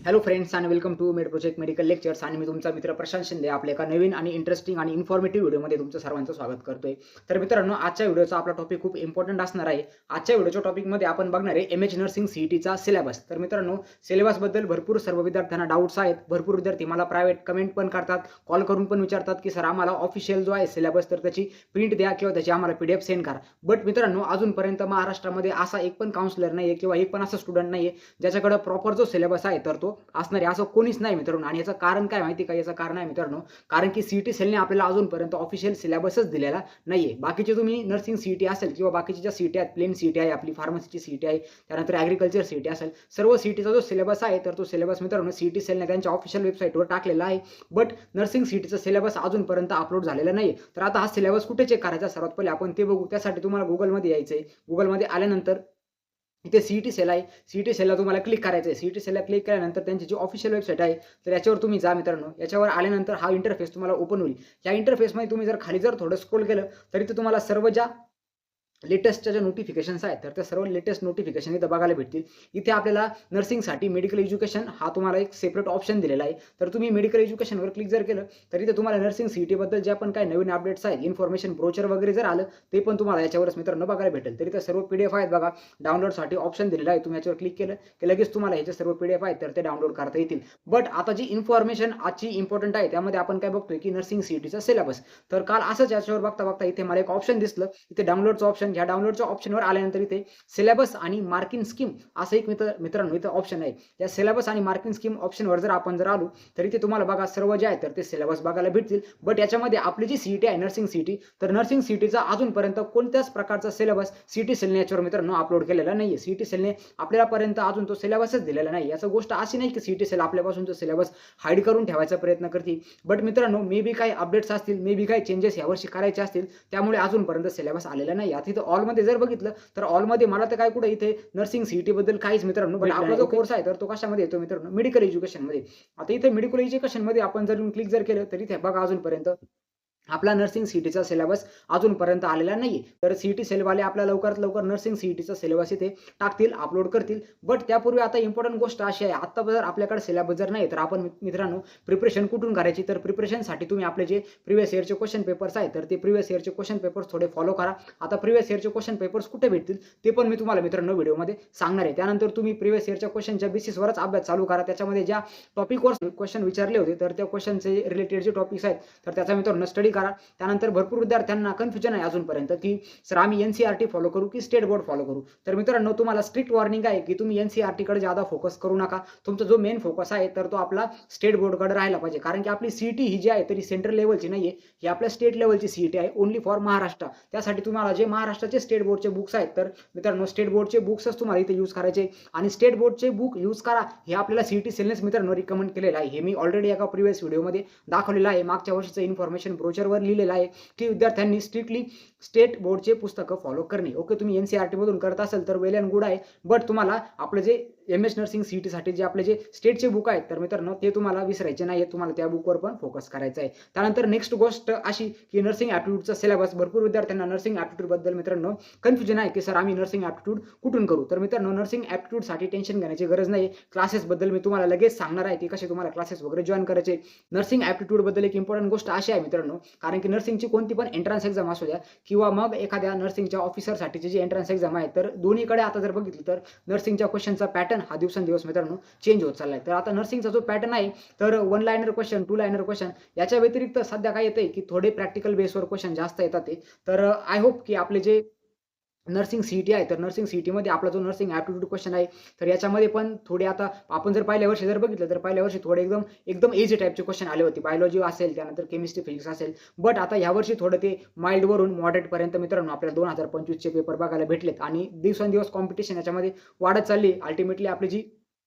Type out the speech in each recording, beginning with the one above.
Hello friends आणि welcome to Med Project medical lectures आणि मी तुमचा मित्र प्रशांत शिंदे आपल्या एका नवीन आणि इंटरेस्टिंग आणि इन्फॉर्मेटिव्ह व्हिडिओमध्ये तुमचं सर्वांचं स्वागत करतोय. तर मित्रांनो, आजच्या व्हिडिओचा आपला टॉपिक खूप इम्पॉर्टंट असणार आहे. आजच्या व्हिडिओच्या टॉपिकमध्ये आपण बघणार आहे एमएच नर्सिंग सीईटीचा सिलेबस. तर मित्रांनो, सिलेबसबद्दल भरपूर सर्व विद्यार्थ्यांना डाऊट्स आहेत. भरपूर विद्यार्थी मला प्रायव्हेट कमेंट पण करतात, कॉल करून पण विचारतात की सर आम्हाला ऑफिशियल जो आहे सिलेबस तर त्याची प्रिंट द्या किंवा त्याची आम्हाला पीडीएफ सेंड करा. बट मित्रांनो, अजूनपर्यंत महाराष्ट्रामध्ये असा एक पण काउन्सिलर नाहीये किंवा एक पण असा स्टुडंट नाहीये ज्याच्याकडे प्रॉपर जो सिलेबस आहे तर तो असणार आहे. असं कोणीच नाही मित्रांनो. आणि याचं कारण काय माहिती का? याचं कारण आहे मित्रांनो, कारण की सीईटी सेलने आपल्याला अजूनपर्यंत ऑफिशियल सिलेबसच दिलेला नाहीये. बाकीचे तुम्ही नर्सिंग सीईटी असेल किंवा बाकीच्या ज्या सीईटी आहेत, प्लेन सीईटी आहे, आपली फार्मसीची सीईटी आहे, त्यानंतर ॲग्रिकल्चर सीईटी असेल, सर्व सीईटीचा जो सिलेबस आहे तर तो सिलेबस मित्रांनो सीईटी सेलने त्यांच्या ऑफिशियल वेबसाईटवर टाकलेला आहे. बट नर्सिंग सीईटीचा सिलेबस अजूनपर्यंत अपलोड झालेला नाही. तर आता हा सिलेबस कुठे चेक करायचा सर्वात पहिले आपण ते बघू. त्यासाठी तुम्हाला गुगलमध्ये यायचं आहे. गुगलमध्ये आल्यानंतर इथे सीईटी सेल आहे. सीईटी सेलला तुम्हाला क्लिक करायचं आहे. सीईटी सेलला क्लिक केल्यानंतर त्यांची जी ऑफिशियल वेबसाईट आहे तर याच्यावर तुम्ही जा मित्रांनो. याच्यावर आल्यानंतर हा इंटरफेस तुम्हाला ओपन होईल. या इंटरफेसमध्ये तुम्ही जर खाली थोडं स्क्रोल केलं तर इथे तुम्हाला सर्व ज्या लेटेस्टच्या ज्या नोटिफिकेशन्स आहेत तर त्या सर्व लेटेस्ट नोटिफिकेशन इथं बघायला भेटतील. इथे आपल्याला नर्सिंगसाठी मेडिकल एज्युकेशन हा तुम्हाला एक सेपरेट ऑप्शन दिलेला आहे. तर तुम्ही मेडिकल एज्युकेशनवर क्लिक जर केलं तर इथे तुम्हाला नर्सिंग सीईटीबद्दल जे पण काही नवीन अपडेट्स आहेत, इन्फॉर्मेशन ब्रोचर वगैरे जर आलं ते पण तुम्हाला याच्यावरच मित्रांनो बघायला भेटेल. तर इथे सर्व पीडीएफ आहेत बघा. डाउनलोडसाठी ऑप्शन दिलेला आहे. तुम्ही याच्यावर क्लिक केलं की लगेच तुम्हाला ह्याचे सर्व पीडीएफ आहेत तर ते डाउनलोड करता येतील. बट आता जी इन्फॉर्मेशन आजची इम्पॉर्टंट आहे त्यामध्ये आपण काय बघतोय की नर्सिंग सीईटीचा सिलेबस. तर काल असंच याच्यावर बघता इथे मला एक ऑप्शन दिसलं. इथे डाउनलोडचं ऑप्शन. ह्या डाउनलोडच्या ऑप्शनवर आल्यानंतर इथे सिलेबस आणि मार्किंग स्कीम असं एक मित्रांनो इथे ऑप्शन आहे. त्या सिलेबस आणि मार्किंग स्कीम ऑप्शनवर जर आपण आलो तर इथे तुम्हाला बघा सर्व जे आहे तर ते सिलेबस बघायला भेटतील. बट याच्यामध्ये आपली जी सीईटी आहे नर्सिंग सीईटी, तर नर्सिंग सीईटीचा अजूनपर्यंत कोणत्याच प्रकारचा सिलेबस सीईटी सेलने याच्यावर मित्रांनो अपलोड केलेला नाहीये. सीईटी सेलने आपल्यापर्यंत अजून तो सिलेबसच दिलेला नाही. याची गोष्ट अशी नाही की सीईटी सेल आपल्यापासून तो सिलेबस हाईड करून ठेवायचा प्रयत्न करते. बट मित्रांनो, मे बी काही अपडेट्स असतील, मे बी काही चेंजेस यावर्षी करायचे असतील, त्यामुळे अजूनपर्यंत सिलेबस आलेला नाही. आता इथं ऑलमध्ये जर बघितलं तर ऑलमध्ये मला तर काय कुठे इथे नर्सिंग सीईटी बद्दल काहीच मित्रांनो. पण आपला जो कोर्स आहे तर तो कशामध्ये येतो मित्रांनो? मेडिकल एज्युकेशन मध्ये. आता इथे मेडिकल एज्युकेशन मध्ये आपण जर क्लिक जर केलं तर इथे बघा अजूनपर्यंत आपला नर्सिंग सीईटीचा सिलेबस अजूनपर्यंत आलेला नाही. तर सीईटी सेलवाले आपला लवकरात लवकर नर्सिंग सीईटीचा सिलेबस इथे टाकतील, अपलोड करतील. बट त्यापूर्वी आता इम्पॉर्टंट गोष्ट अशी आहे, आता जर आपल्याकडे सिलेबस जर नाही तर आपण मित्रांनो प्रिपरेशन कुठून करायची? तर प्रिपरेशनसाठी तुम्ही आपले जे प्रिव्हियस इयरचे क्वेश्चन पेपर्स आहेत तर ते प्रिव्हियस इयरचे क्वेश्चन पेपर्स थोडे फॉलो करा. आता प्रिव्हियस इयरचे क्वेश्चन पेपर्स कुठे भेटतील ते पण मी तुम्हाला मित्रांनो व्हिडिओमध्ये सांगणार आहे. त्यानंतर तुम्ही प्रिव्हियस इयरच्या क्वेश्चनच्या बेसिसवरच अभ्यास चालू करा. त्याच्यामध्ये ज्या टॉपिकवर क्वेश्चन विचारले होते तर त्या क्वेश्चनचे रिलेटेड जे टॉपिक्स आहेत तर त्याचा मित्रांनो स्टडी करा. त्यानंतर भरपूर विद्यार्थ्यांना कन्फ्युजन आहे अजूनपर्यंत की सर आम्ही एनसीईआरटी फॉलो करू की स्टेट बोर्ड फॉलो करू? तर मित्रांनो, तुम्हाला स्ट्रिक्ट वॉर्निंग आहे की तुम्ही एनसीईआरटी कडे ज्यादा फोकस करू नका. तुमचा जो मेन फोकस आहे तर तो आपला स्टेट बोर्डकडे राहायला पाहिजे. कारण की आपली सीईटी ही जी आहे तरी सेंट्रल लेवलची नाहीये, ही आपल्या स्टेट लेवलची सीईटी आहे, ओनली फॉर महाराष्ट्र. त्यासाठी तुम्हाला जे महाराष्ट्राचे स्टेट बोर्डचे बुक्स आहेत तर मित्रांनो स्टेट बोर्डचे बुक्सच तुम्हाला इथे यूज करायचे. आणि स्टेट बोर्डचे बुक यूज करा हे आपल्याला सीईटी सेलनेच मित्रांनो रिकमेंड केलेलं आहे. हे मी ऑलरेडी एका प्रिव्हियस व्हिडिओमध्ये दाखवलेलं आहे. मागच्या वर्षीचं इन्फॉर्मेशन ब्रोचरवर लिहिलेलं आहे की विद्यार्थ्यांनी स्ट्रिक्टली स्टेट बोर्डचे पुस्तकं फॉलो करणे. ओके, तुम्ही एनसीईआरटी मधून करत असाल तर वेल अँड गुड आहे. बट तुम्हाला आपलं जे एमएस नर्सिंग सीईटीसाठी जे आपले जे स्टेटचे बुक आहेत तर मित्रांनो ते तुम्हाला विसरायचे नाही. तुम्हाला त्या बुकवर पण फोकस करायचा आहे. त्यानंतर नेक्स्ट गोष्ट अशी की नर्सिंग ॲप्टिट्यूडचा सिलेबस. भरपूर विद्यार्थ्यांना नर्सिंग ॲप्टिट्यूड बद्दल मित्रांनो कन्फ्युजन आहे की सर आम्ही नर्सिंग ॲप्टिट्यूड कुठून करू? तर मित्रांनो, नर्सिंग ॲप्टिट्यूडसाठी टेन्शन घेण्याची गरज नाही. क्लासेसबद्दल मी तुम्हाला लगेच सांगणार आहे की कसे तुम्हाला क्लासेस वगैरे जॉईन करायचे. नर्सिंग ॲप्टिट्यूड बद्दल एक इम्पॉर्टंट गोष्ट अशी आहे मित्रांनो, कारण की नर्सिंगची कोणती पण एंट्रन्स एक्झाम असू द्या किंवा मग एखाद्या नर्सिंगच्या ऑफिसरसाठीची जी एंट्रन्स एक्झाम आहे तर दोन्हीकडे आता जर बघितलं तर नर्सिंगच्या क्वेश्चनचा पॅटर्न हा दिवसेंदिवस मित्रांनो चेंज होत चाललाय. तर आता नर्सिंगचा जो पॅटर्न आहे तर 1 लाइनर क्वेश्चन, 2 लाइनर क्वेश्चन याच्या व्यतिरिक्त सध्या काय येतंय की थोडे प्रॅक्टिकल बेसवर क्वेश्चन जास्त येतात ते. तर आय होप की आपले जे नर्सिंग सीईटी आहे तर नर्सिंग सीईटीमध्ये आपला जो नर्सिंग ॲप्टिट्यूड क्वेश्चन आहे तर याच्यामध्ये पण थोडे आता आपण जर पहिल्या वर्षी जर बघितलं तर पहिल्या वर्षी थोडे एकदम इझी टाईपचे क्वेश्चन आले होते. बायोलॉजी असेल, त्यानंतर केमिस्ट्री, फिजिक्स असेल. बट आता यावर्षी थोडं ते माइल्डवरून मॉडरेटपर्यंत मित्रांनो आपल्याला 2025चे पेपर बघायला भेटलेत. आणि दिवसेंदिवस कॉम्पिटिशन याच्यामध्ये वाढत चालली. अल्टिमेटली आपली जी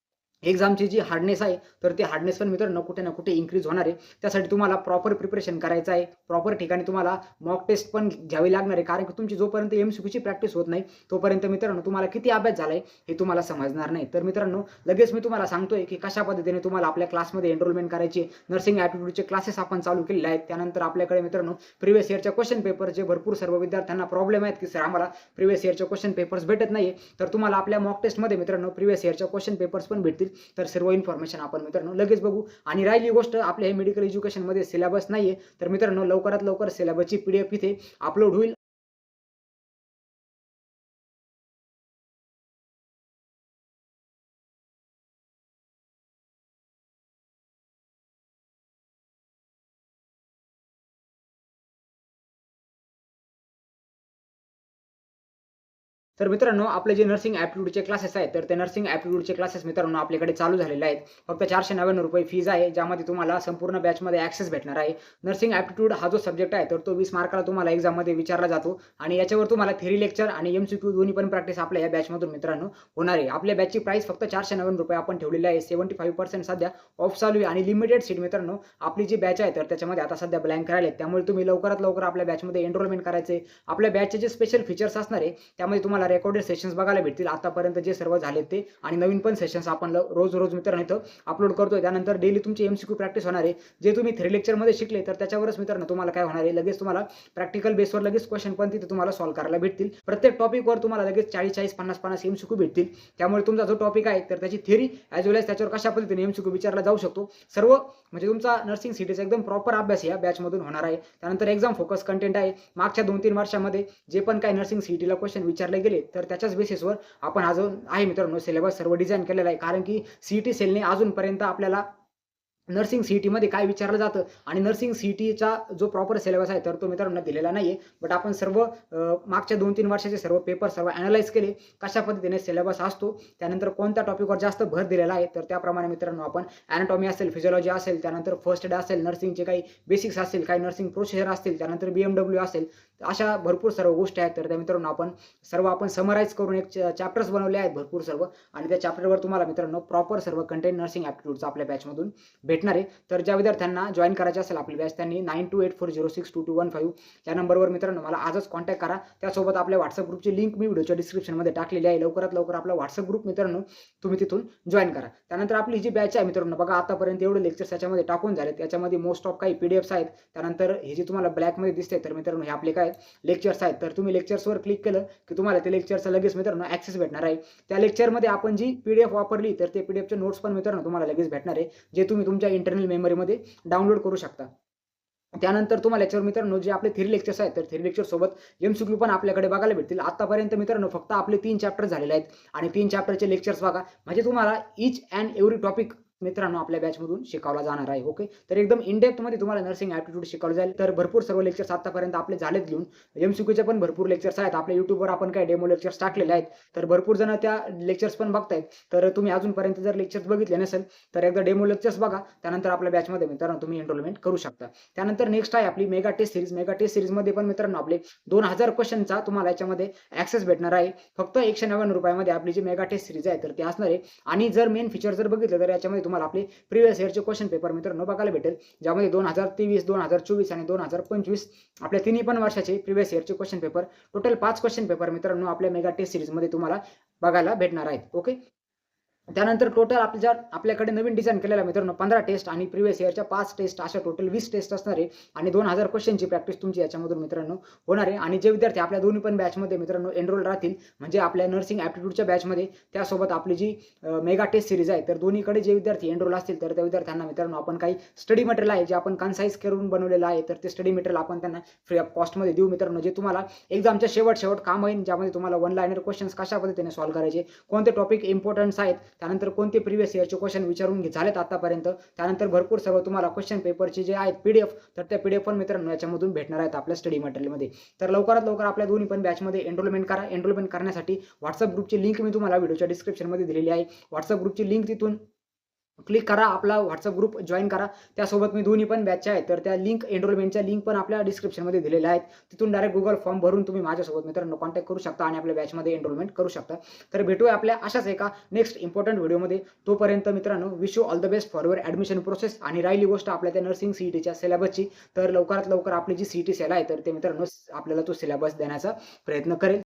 एक्झामची जी हार्डनेस आहे तर ते हार्डनेस पण मित्रांनो कुठे ना कुठे इन्क्रीज होणार आहे. त्यासाठी तुम्हाला प्रॉपर प्रिपरेशन करायचं आहे. प्रॉपर ठिकाणी तुम्हाला मॉक टेस्ट पण घ्यावी लागणार आहे. कारण की तुमची जोपर्यंत एमसीक्यूची प्रॅक्टिस होत नाही तोपर्यंत मित्रांनो तुम्हाला किती अभ्यास झालाय हे तुम्हाला समजणार नाही. तर मित्रांनो, लगेच मी तुम्हाला सांगतोय की कशा पद्धतीने तुम्हाला आपल्या क्लासमध्ये एनरोलमेंट करायची. नर्सिंग ॲप्टिट्यूडचे क्लासेस आपण चालू केलेले आहेत. त्यानंतर आपल्याकडे मित्रांनो प्रिव्हियस इयरच्या क्वेश्चन पेपरचे भरपूर सर्व विद्यार्थ्यांना प्रॉब्लेम आहेत की सर आम्हाला प्रिव्हियस इयरचे क्वेश्चन पेपर्स भेटत नाही. तर तुम्हाला आपल्या मॉक टेस्टमध्ये मित्रांनो प्रिव्हियस इयरच्या क्वेश्चन पेपर्स पण भेटतील. तर सर्व इन्फॉर्मेशन आपण मित्रांनो लगेच बघू. आणि राहिली गोष्ट, आपल्या हे मेडिकल एज्युकेशनमध्ये सिलेबस नाहीये, तर मित्रांनो लवकरात लवकर सिलेबसची PDF इथे अपलोड होईल. तर मित्रांनो आपले जे नर्सिंग ॲप्टिट्यूडचे क्लासेस आहेत, तर ते नर्सिंग ॲप्टिट्यूडचे क्लासेस मित्रांनो आपल्याकडे चालू झालेले आहेत. फक्त ₹499 फीज आहे, ज्यामध्ये तुम्हाला संपूर्ण बॅचमध्ये ॲक्सेस भेटणार आहे. नर्सिंग ॲप्टिट्यूड हा जो सब्जेक्ट आहे, तर तो 20 मार्काला तुम्हाला एक्झाममध्ये विचारला जातो आणि याच्यावर तुम्हाला थेरी लेक्चर आणि MCQ दोन्ही पण प्रॅक्टिस आपल्या या बॅचमधून मित्रांनो होणार आहे. आपल्या बॅचची प्राईस फक्त ₹499 आपण ठेवलेली आहे. 75% सध्या ऑफ चालू आहे आणि लिमिटेड सीट मित्रांनो. आपली जी बॅच आहे, तर त्याच्यामध्ये आता सध्या ब्लँक राहिले आहेत. त्यामुळे तुम्ही लवकरात लवकर आपल्या बॅचमध्ये एनरोलमेंट करायचे. आपल्या बॅचचे जे स्पेशल फीचर्स असणार आहे, त्यामध्ये तुम्हाला रेकॉर्डेड सेशन्स बघायला भेटतील. आतापर्यंत जे सर्व झालेत ते, आणि नवीन पण सेशन्स आपण रोज मित्रांनो इथं अपलोड करतोय. त्यानंतर डेली तुमची MCQ प्रॅक्टिस होणार आहे. जे तुम्ही थेरी लेक्चरमध्ये शिकले, तर त्याच्यावरच मित्रांनो तुम्हाला काय होणार आहे, लगेच तुम्हाला प्रॅक्टिकल बेसवर लगेच क्वेश्चन पण तिथे तुम्हाला सॉल्व्ह करायला भेटतील. प्रत्येक टॉपिकवर तुम्हाला लगेच 40-40, 50-50 MCQ भेटतील. त्यामुळे तुमचा जो टॉपिक आहे, तर त्याची थेरी ॲज वेल एज त्याच्यावर कशा पद्धतीने MCQ विचारला जाऊ शकतो, सर्व म्हणजे तुमचा नर्सिंग सीटीचा एकदम प्रॉपर अभ्यास या बॅचमधून होणार आहे. त्यानंतर एक्झाम फोकस कंटेंट आहे. मागच्या 2-3 वर्षामध्ये जे पण काही नर्सिंग सीईटीला क्वेश्चन विचारले गेले, तर त्याच्याच बेसिसवर आपण अजून आहे मित्रांनो सिलेबस सर्व डिझाइन केलेला आहे. कारण की सीईटी सेलने अजूनपर्यंत आपल्याला नर्सिंग सीईटीमध्ये काय विचारलं जातं आणि नर्सिंग सीईटीचा जो प्रॉपर सिलेबस आहे, तर तो मित्रांनो दिलेला नाहीये. बट आपण सर्व मागच्या 2-3 वर्षाचे सर्व पेपर सर्व ॲनलाईज केले. कशा पद्धतीने सिलेबस असतो, त्यानंतर कोणत्या टॉपिकवर जास्त भर दिलेला आहे, तर त्याप्रमाणे मित्रांनो आपण ॲनाटॉमी असेल, फिजिओलॉजी असेल, त्यानंतर फर्स्ट एड असेल, नर्सिंगचे काही बेसिक्स असतील, काही नर्सिंग प्रोसिजर असतील, त्यानंतर BMW असेल, अशा भरपूर सर्व गोष्टी आहेत. तर त्या मित्रांनो आपण समराईज करून एक चॅप्टर्स बनवले आहेत भरपूर सर्व, आणि त्या चॅप्टरवर तुम्हाला मित्रांनो प्रॉपर सर्व कंटेंट नर्सिंग ॲप्टिट्यूडचा आपल्या बॅचमधून भेटणार आहे. तर ज्या विद्यार्थ्यांना जॉइन करायचे असेल आपली बॅच, त्यांनी 9284062215 या नंबरवर मित्रांनो मला आजच कॉन्टॅक्ट करा. त्यासोबत आपल्या WhatsApp ग्रुपची लिंक मी व्हिडिओच्या डिस्क्रिप्शनमध्ये टाकलेली आहे. लवकरात लवकर आपला WhatsApp ग्रुप मित्रांनो तुम्ही तिथून जॉइन करा. त्यानंतर आपली जी बॅच आहे मित्रांनो, बघा आतापर्यंत एवढे लेक्चर्स याच्यामध्ये टाकून झाले. त्याच्यामध्ये मोस्ट ऑफ काही PDFs आहेत. त्यानंतर हे जे तुम्हाला ब्लॅकमध्ये दिसते, तर मित्रांनो हे आपले काय लेक्चर्स आहेत. तर तुम्ही लेक्चर्सवर क्लिक केलं की तुम्हाला ते लेक्चरचा लगेच मित्रांनो ॲक्सेस भेटणार आहे. त्या लेक्चरमध्ये आपण जी PDF वापरली, तर ते PDFचे नोट्स पण मित्रांनो तुम्हाला लगेच भेटणार आहे, जे तुम्ही तुमच्या इंटरनल मेमरीमध्ये डाउनलोड करू शकता. त्यानंतर तुम्हाला याच्यावर मित्रांनो जे आपले थेरी लेक्चर्स आहेत, तर थेरी लेक्चर सोबत MCQ पण आपल्याकडे बघायला भेटतील. आतापर्यंत मित्रांनो फक्त आपले 3 चॅप्टर झालेले आहेत आणि 3 चॅप्टरचे लेक्चर्स बघा. म्हणजे तुम्हाला ईच अँड एव्हरी टॉपिक मित्रांनो आपल्या बॅचमधून शिकवला जाणार आहे. ओके, तर एकदम इन डेप्थमध्ये तुम्हाला नर्सिंग ॲप्टिट्यूड शिकवलं जाईल. तर भरपूर सर्व लेक्चर्स आतापर्यंत आपले झालेत घेऊन. MCQचे पण भरपूर लेक्चर्स आहेत. आपल्या YouTubeवर आपण काही डेमो लेक्चर्स टाकलेले आहेत. तर भरपूर जण त्या लेक्चर्स पण बघतायत. तर तुम्ही अजूनपर्यंत जर लेक्चर्स बघितले नसेल, तर एकदा डेमो लेक्चर्स बघा. त्यानंतर आपल्या बॅचमध्ये मित्रांनो तुम्ही एनरोलमेंट करू शकता. त्यानंतर नेक्स्ट आहे आपली mega test series. Mega test सीरीजमध्ये पण मित्रांनो आपले 2000 क्वेश्चनचा तुम्हाला याच्यामध्ये ॲक्सेस भेटणार आहे. फक्त ₹199 मध्ये आपली जी मेगा टेस्ट सीरीज आहे, तर ती असणार आहे. आणि जर मेन फीचर जर बघितलं, तर याच्यामध्ये तुम्हाला आपले प्रिव्हियस इयरचे क्वेश्चन पेपर मित्रांनो बघायला भेटेल, ज्यामध्ये 2023, 2024 आणि 2025 आपल्या तिन्ही पण वर्षाचे प्रिव्हियस इयरचे question paper, total 5 question paper मित्रांनो आपल्या मेगा टेस्ट सीरीजमध्ये तुम्हाला बघायला भेटणार आहेत. ओके, त्यानंतर टोटल आपल्याकडे नवीन डिझाइन केलेला मित्रांनो 15 टेस्ट आणि प्रिव्हियस इयरच्या 5 टेस्ट, अशा टोटल 20 टेस्ट असणार आहे. आणि 2000 क्वेश्चनची प्रॅक्टिस तुमची याच्यामधून मित्रांनो होणार आहे. आणि जे विद्यार्थी आपल्या दोन्ही पण बॅचमध्ये मित्रांनो एनरोल राहतील, म्हणजे आपल्या नर्सिंग ॲप्टिट्यूडच्या बॅचमध्ये, त्यासोबत आपली जी मेगा टेस्ट सीरीज आहे, तर दोन्हीकडे जे विद्यार्थी एनरोल असतील, तर त्या विद्यार्थ्यांना मित्रांनो आपण काही स्टडी मटेरियल आहे, जे आपण कन्साइज करून बनवलेलं आहे, तर ते स्टडी मटेरियल आपण त्यांना फ्री ऑफ कॉस्टमध्ये देऊ मित्रांनो, जे तुम्हाला एक्झामच्या शेवट काम होईल, ज्यामध्ये तुम्हाला वन लाइनर क्वेश्चन्स कशा पद्धतीने सॉल्व्ह करायचे, कोणते टॉपिक इम्पॉर्टन्स आहेत, त्यानंतर कोणते प्रिव्हियस इयरचे क्वेश्चन विचारून झालेत आतापर्यंत, त्यानंतर भरपूर सर्व तुम्हाला क्वेश्चन पेपरचे जे आहेत PDF, तर त्या PDF पण मित्रांनो याच्यामधून भेटणार आहेत आपल्या स्टडी मटेरियलमध्ये. तर लवकरात लवकर आपल्या दोन्ही पण बॅचमध्ये एनरोलमेंट करा. एनरोलमेंट करण्यासाठी WhatsApp ग्रुपची लिंक मी तुम्हाला व्हिडिओच्या डिस्क्रिप्शनमध्ये दिलेली आहे. WhatsApp ग्रुपची लिंक तिथून क्लिक करा, आपला WhatsApp ग्रुप जॉइन करा. त्यासोबत मी दोन्ही पण बॅचच्या आहेत, तर त्या लिंक एनरोलमेंटच्या लिंक पण आपल्या डिस्क्रिप्शनमध्ये दिलेल्या आहेत. तिथून डायरेक्ट Google फॉर्म भरून तुम्ही माझ्यासोबत मित्रांनो कॉन्टॅक्ट करू शकता आणि आपल्या बॅचमध्ये एनरोलमेंट करू शकता. तर भेटूया आपल्या अशाच एका नेक्स्ट इम्पॉर्टंट व्हिडिओमध्ये. तोपर्यंत मित्रांनो wish you all the best for your admission process. आणि राहिली गोष्ट आपल्या त्या नर्सिंग सीईटीच्या सिलेबसची, तर लवकरात लवकर आपली जी सीईटी सेल आहे, तर ते मित्रांनो आपल्याला तो सिलेबस देण्याचा प्रयत्न करेल.